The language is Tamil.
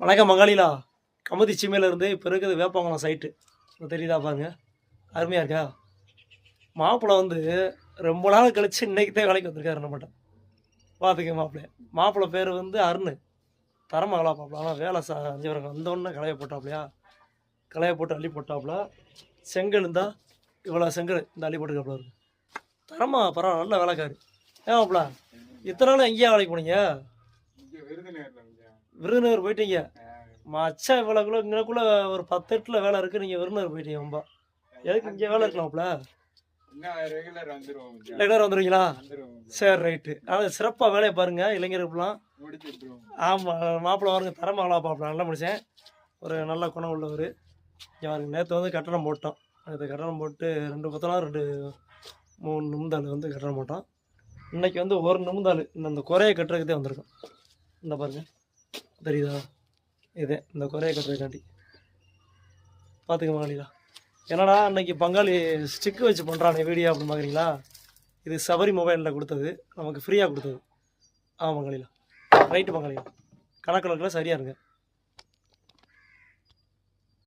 வணக்கம் மங்காளிலா. கமுதி சீமையிலேருந்து இப்போ இருக்குது வேப்பங்குளம் சைட்டு தெரியுதா பாருங்க, அருமையாக இருக்கா? மாப்பிள்ளை வந்து ரொம்ப நாள் கழிச்சு இன்னைக்கு தான் வேலைக்கு வந்திருக்காரு நம்மகிட்ட. பார்த்துக்க மாப்பிள்ளை பேர் வந்து அருண். தரமாக வேலை பார்ப்பலாம். ஆனால் வேலை செஞ்சவங்க வந்தோடனே களையை போட்டாப்லையா, களையை போட்டு அள்ளி போட்டாப்புல. செங்கல் இருந்தால் இவ்வளோ செங்கல் இந்த அள்ளி போட்டுக்காப்புல இருக்கு. தரமாக பரவாயில்ல, நல்ல வேலைக்காரு. ஏன் மாப்பிள்ள இத்தனை நாள் எங்கேயா வேலைக்கு போனீங்க? விருதுநகர் போயிட்டீங்க. மச்சா இவ்வளோக்குள்ள இங்கக்குள்ள ஒரு 10 எட்டில் வேலை இருக்குது, நீங்கள் விருதுநகர் போயிட்டீங்க. ரொம்ப எதுக்கு இங்கே வேலை இருக்கலாம்ல? ரெகுலர் வந்துடுவீங்களா? சரி, ரைட்டு. அதாவது சிறப்பாக வேலையை பாருங்கள் இளைஞர்களுக்குலாம். ஆமாம், மாப்பிள்ளை பாருங்க, தரமாக வேலை பார்ப்பலாம். நல்ல மனுஷன், ஒரு நல்ல குணம் உள்ளவர். யாருக்கு நேற்று வந்து கட்டணம் போட்டோம். நேற்று கட்டணம் போட்டு 2 பத்தலாம் 3 நிமிந்தாள் வந்து கட்டணம் போட்டோம். இன்றைக்கி வந்து 1 நிமிந்தாள் இந்த குறையை கட்டுறதுக்கு தான் வந்திருக்கோம். இந்த பாருங்கள், தெரியுதா? இதே இந்த குறையை கட்டுறதுக்காண்டி பார்த்துக்க மகளிரா. என்னடா அன்னைக்கு பங்காளி ஸ்டிக்கு வச்சு பண்ணுறானே வீடியோ அப்படின்னு பார்க்குறீங்களா? இது சபரி மொபைலில் கொடுத்தது, நமக்கு ஃப்ரீயாக கொடுத்தது. ஆமாம் மகளிரா, ரைட்டு மகளிரா, கணக்கில் சரியாக இருங்க.